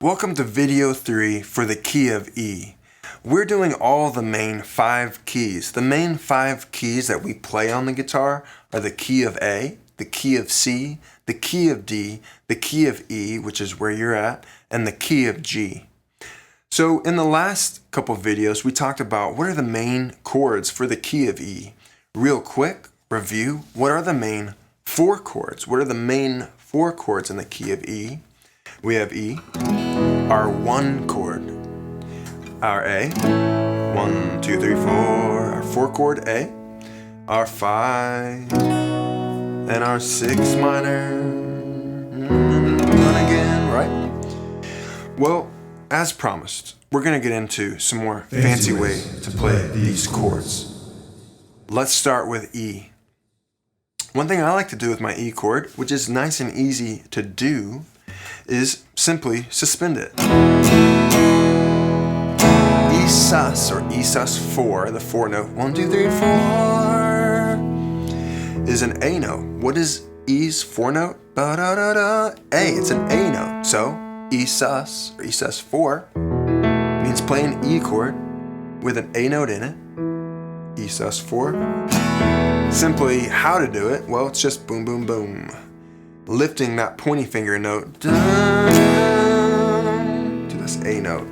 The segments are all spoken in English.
Welcome to video 3 for the key of E. We're doing all the main 5 keys. The main 5 keys that we play on the guitar are the key of A, the key of C, the key of D, the key of E, which is where you're at, and the key of G. So in the last couple videos, we talked about what are the main chords for the key of E. Real quick review, what are the main 4 chords? What are the main 4 chords in the key of E? We have E, our 1 chord, our A, 1, 2, 3, 4, our 4 chord A, our 5, and our 6 minor, and again, right? Well, as promised, we're going to get into some more fancy ways to play these chords. Let's start with E. One thing I like to do with my E chord, which is nice and easy to do, is simply suspend it. E sus, or E sus 4, the 4 note, 1, 2, 3, 4, is an A note. What is E's 4 note? Ba-da-da-da. A, it's an A note. So E sus, or E sus 4, means play an E chord with an A note in it. E sus 4. Simply how to do it, well, it's just boom, boom, boom. Lifting that pointy finger note down to this A note.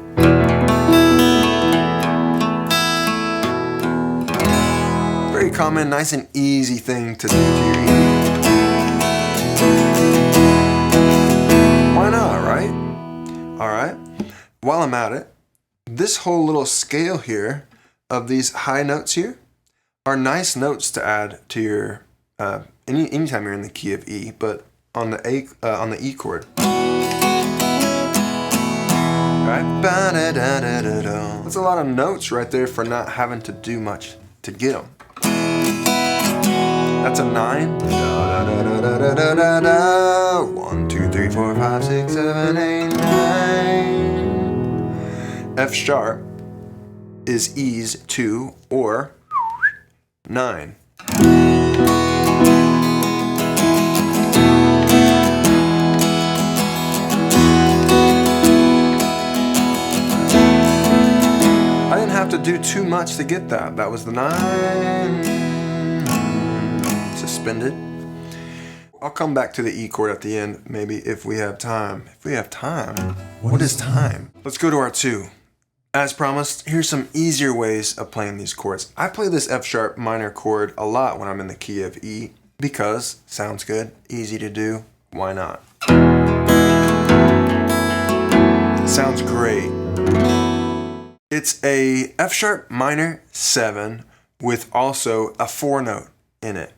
Very common, nice and easy thing to do to your E. Why not, right? Alright, while I'm at it, this whole little scale here of these high notes here are nice notes to add to your, anytime you're in the key of E, but on the E chord. Right? That's a lot of notes right there for not having to do much to get them. That's a 9. 1, 2, 3, 4, 5, 6, 7, 8, 9. F sharp is E's 2 or 9. I didn't have to do too much to get that. That was the 9. Suspended. I'll come back to the E chord at the end, maybe if we have time. If we have time? What is time? Let's go to our 2. As promised, here's some easier ways of playing these chords. I play this F sharp minor chord a lot when I'm in the key of E because sounds good, easy to do, why not? Sounds great. It's a F sharp minor 7 with also a 4 note in it.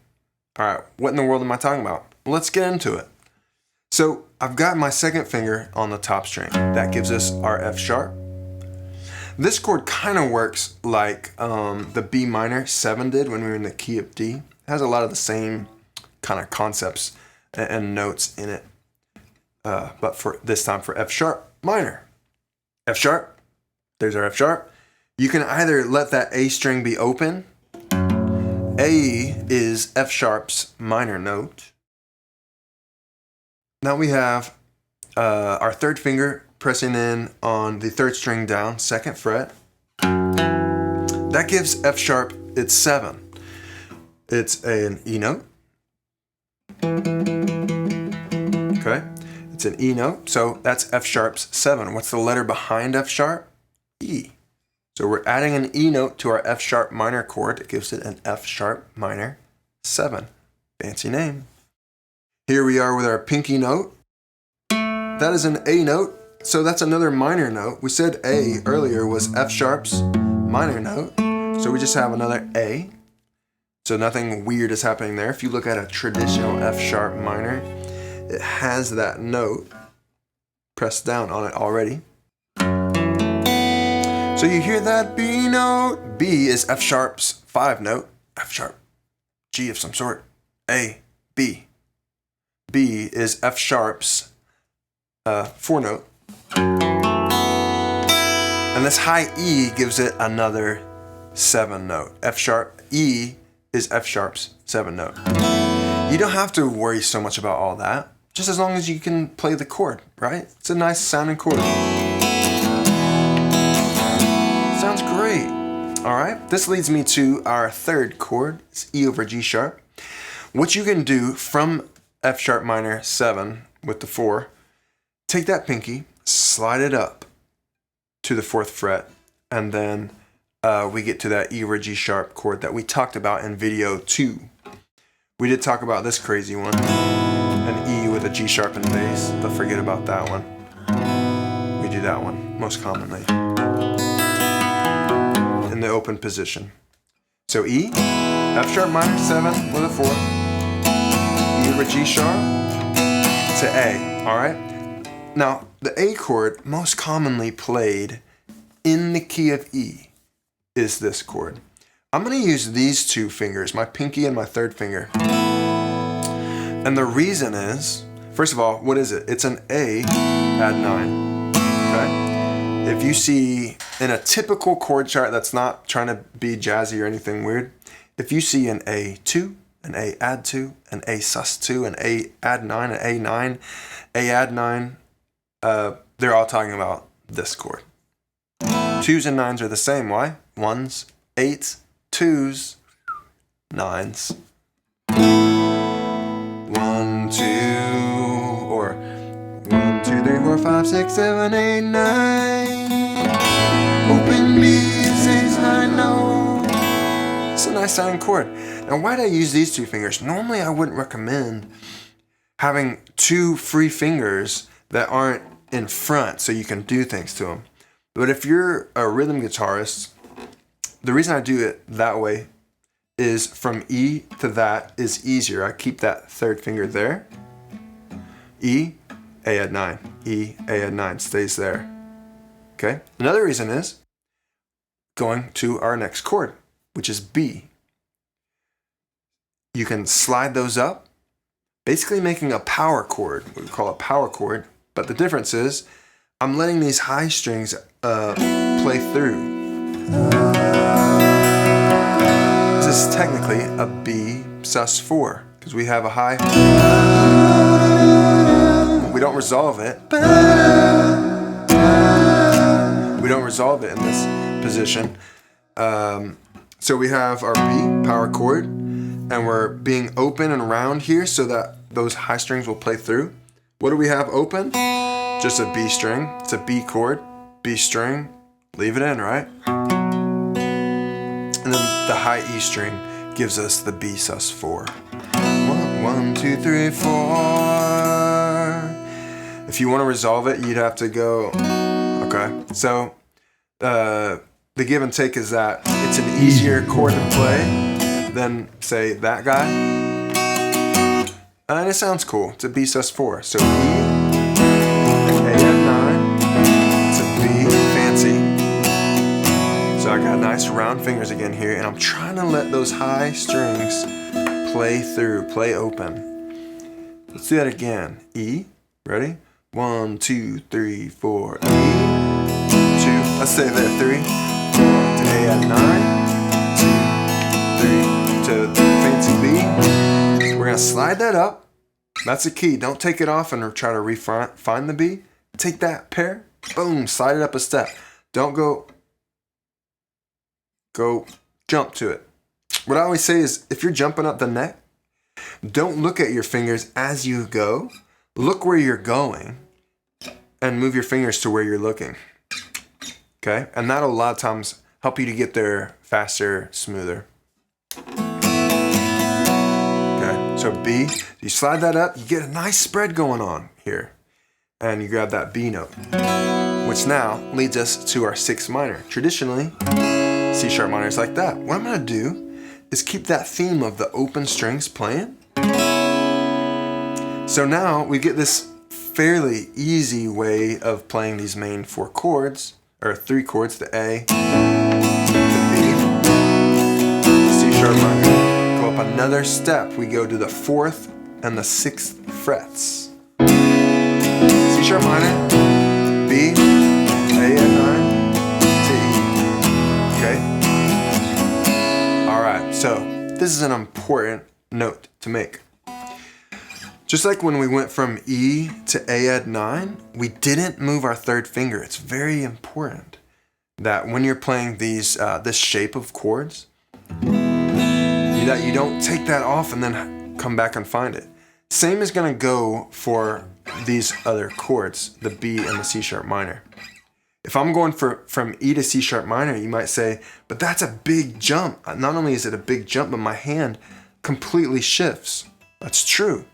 Alright, what in the world am I talking about? Well, let's get into it. So I've got my second finger on the top string. That gives us our F sharp. This chord kind of works like the B minor 7 did when we were in the key of D. It has a lot of the same kind of concepts and notes in it. But for this time for F sharp minor. F sharp, there's our F sharp. You can either let that A string be open. A is F sharp's minor note. Now we have our third finger pressing in on the 3rd string down, 2nd fret. That gives F sharp its 7. It's an E note. Okay, it's an E note, so that's F sharp's 7. What's the letter behind F sharp? E. So we're adding an E note to our F sharp minor chord. It gives it an F sharp minor 7. Fancy name. Here we are with our pinky note. That is an A note. So that's another minor note. We said A earlier was F sharp's minor note. So we just have another A. So nothing weird is happening there. If you look at a traditional F sharp minor, it has that note pressed down on it already. So you hear that B note. B is F sharp's 5 note. F sharp, G of some sort. A, B. B is F sharp's 4 note. And this high E gives it another 7 note. F sharp, E is F sharp's 7 note. You don't have to worry so much about all that. just as long as you can play the chord, right? It's a nice sounding chord. Sounds great. All right, this leads me to our third chord. It's E over G sharp. What you can do from F sharp minor 7 with the 4, take that pinky, slide it up to the 4th fret, and then we get to that E over G sharp chord that we talked about in video 2. We did talk about this crazy one, an E with a G sharp and bass. Don't forget about that one. We do that one most commonly in the open position. So E, F sharp minor 7 with a 4, E over G sharp to A, all right? Now, the A chord most commonly played in the key of E is this chord. I'm going to use these two fingers, my pinky and my 3rd finger. And the reason is, first of all, what is it? It's an A add 9, okay? If you see in a typical chord chart that's not trying to be jazzy or anything weird, if you see an A2, an A add 2, an A sus 2, an A add 9, an A9, A add 9, they're all talking about this chord. 2s and 9s are the same. Why? 1s, 8s, 2s, 9s. 1, 2, or 1, 2, 3, 4, 5, 6, 7, 8, 9. Open B, 6, 9, no. It's a nice sounding chord. Now, why did I use these two fingers? Normally, I wouldn't recommend having 2 free fingers that aren't in front so you can do things to them. But if you're a rhythm guitarist, the reason I do it that way is from E to that is easier. I keep that 3rd finger there. E, A add 9. E, A add 9 stays there. Okay? Another reason is going to our next chord, which is B. You can slide those up, basically making a power chord. We call it power chord. But the difference is I'm letting these high strings play through. This is technically a B sus 4 because we have a high. We don't resolve it. We don't resolve it in this position. So we have our B power chord, and we're being open and round here so that those high strings will play through. What do we have open? Just a B string. It's a B chord, B string. Leave it in, right? And then the high E string gives us the B sus 4. 1, 2, 3, 4. If you want to resolve it, you'd have to go. Okay, so the give and take is that it's an easier chord to play than, say, that guy. And it sounds cool. It's a B sus 4. So E, A add 9. It's a B, fancy. So I got nice round fingers again here, and I'm trying to let those high strings play through, play open. Let's do that again. E, ready? 1, 2, 3, 4. E, 2. Let's say that 3. To A add 9. 2, 3. To the fancy B. We're gonna slide that up. That's a key. Don't take it off and try to find the B. Take that pair, boom, slide it up a step. Don't go jump to it. What I always say is, if you're jumping up the neck, don't look at your fingers as you go. Look where you're going and move your fingers to where you're looking. Okay? And that'll a lot of times help you to get there faster, smoother. So B, you slide that up, you get a nice spread going on here. And you grab that B note, which now leads us to our 6th minor. Traditionally, C sharp minor is like that. What I'm gonna do is keep that theme of the open strings playing. So now we get this fairly easy way of playing these main 4 chords, or 3 chords, the A, the B, the C sharp minor. Another step, we go to the 4th and the 6th frets. C sharp minor, B, A add 9, to E. Okay? Alright, so this is an important note to make. Just like when we went from E to A add 9, we didn't move our third finger. It's very important that when you're playing these this shape of chords, that you don't take that off and then come back and find it. Same is going to go for these other chords, the B and the C sharp minor. If I'm going from E to C sharp minor, you might say, but that's a big jump. Not only is it a big jump, but my hand completely shifts. That's true.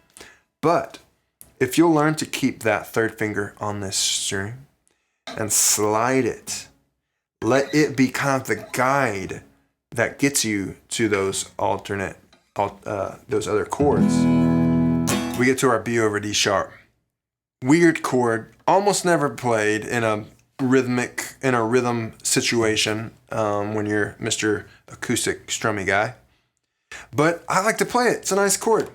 But if you'll learn to keep that third finger on this string and slide it, let it be kind of the guide that gets you to those those other chords. We get to our B over D sharp. Weird chord, almost never played in a rhythm situation when you're Mr. Acoustic Strummy guy. But I like to play it. It's a nice chord.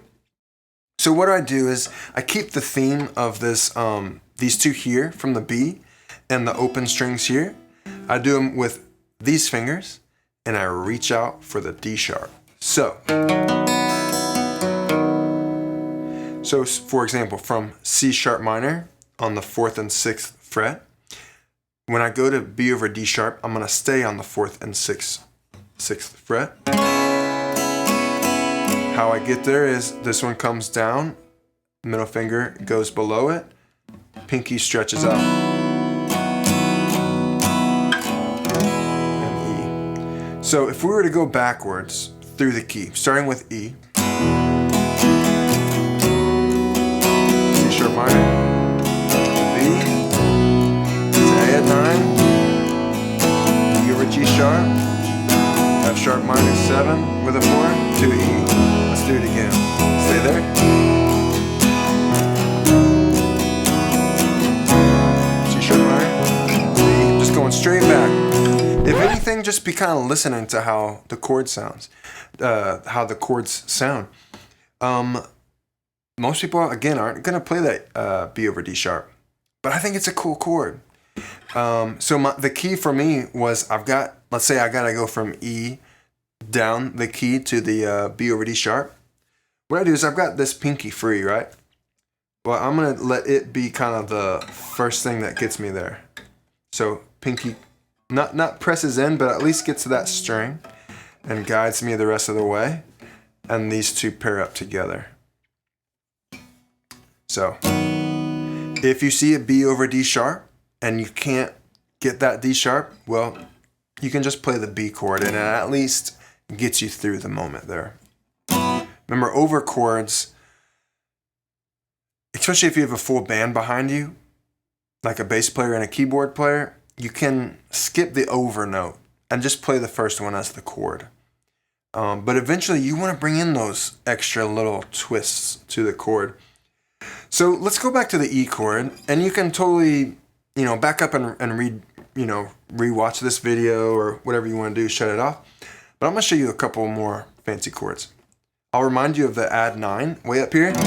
So what I do is I keep the theme of this these two here from the B and the open strings here. I do them with these fingers and I reach out for the D sharp. So for example, from C sharp minor on the 4th and 6th fret, when I go to B over D sharp, I'm going to stay on the 4th and 6th fret. How I get there is this one comes down, middle finger goes below it, pinky stretches out, and E. So if we were to go backwards through the key, starting with E, C sharp minor, B, to A at 9, E over G sharp, F sharp minor 7 with a 4 to E. Let's do it again. Stay there. C sharp minor, D. Just going straight back. If anything, just be kind of listening to how the chord sounds, how the chords sound. Most people, again, aren't going to play that B over D sharp, but I think it's a cool chord. So the key for me was let's say I got to go from E down the key to the B over D sharp. What I do is I've got this pinky free, right? Well, I'm going to let it be kind of the first thing that gets me there. So pinky not presses in, but at least gets to that string and guides me the rest of the way. And these two pair up together. So if you see a B over D sharp and you can't get that D sharp, well, you can just play the B chord and it at least gets you through the moment there. Remember, over chords, especially if you have a full band behind you, like a bass player and a keyboard player, you can skip the over note and just play the first one as the chord. But eventually you want to bring in those extra little twists to the chord. So let's go back to the E chord, and you can totally, back up and rewatch this video or whatever you want to do, shut it off. But I'm going to show you a couple more fancy chords. I'll remind you of the add 9 way up here. But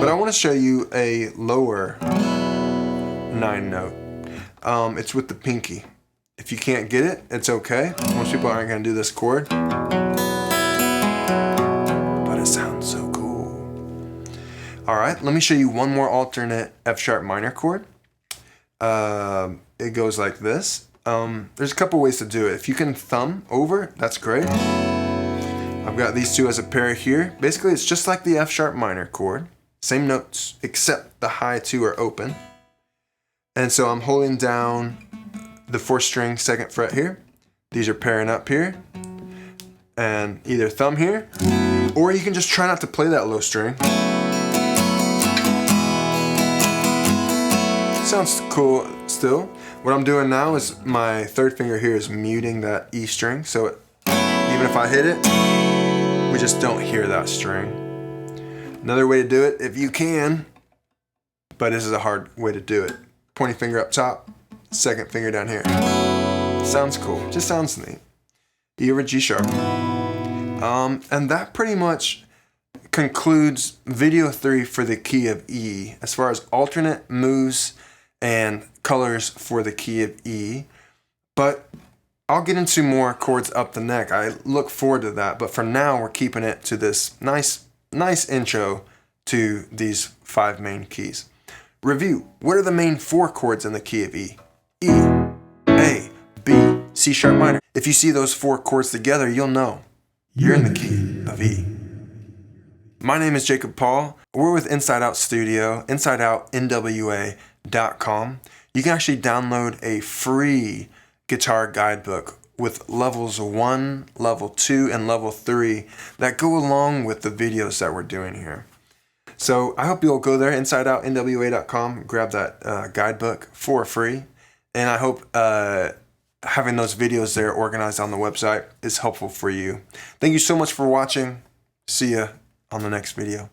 I want to show you a lower 9 note. It's with the pinky. If you can't get it, it's okay. Most people aren't going to do this chord. But it sounds so cool. Alright, let me show you one more alternate F sharp minor chord. It goes like this. There's a couple ways to do it. If you can thumb over, that's great. I've got these two as a pair here. Basically, it's just like the F sharp minor chord. Same notes, except the high 2 are open. And so I'm holding down the 4th string 2nd fret here. These are pairing up here. And either thumb here, or you can just try not to play that low string. Sounds cool still. What I'm doing now is my 3rd finger here is muting that E string, so even if I hit it, we just don't hear that string. Another way to do it, if you can, but this is a hard way to do it. Pointing finger up top, 2nd finger down here. Sounds cool, just sounds neat. E over G sharp. And that pretty much concludes video 3 for the key of E, as far as alternate moves and colors for the key of E. But I'll get into more chords up the neck. I look forward to that, but for now we're keeping it to this nice nice intro to these 5 main keys. Review. What are the main 4 chords in the key of E? E, A, B, C sharp minor. If you see those 4 chords together, you'll know you're in the key of E. My name is Jacob Paul. We're with Inside Out Studio, InsideOutNWA.com. You can actually download a free guitar guidebook with levels 1, level 2, and level 3 that go along with the videos that we're doing here. So I hope you'll go there, InsideOutNWA.com, grab that guidebook for free. And I hope having those videos there organized on the website is helpful for you. Thank you so much for watching. See ya on the next video.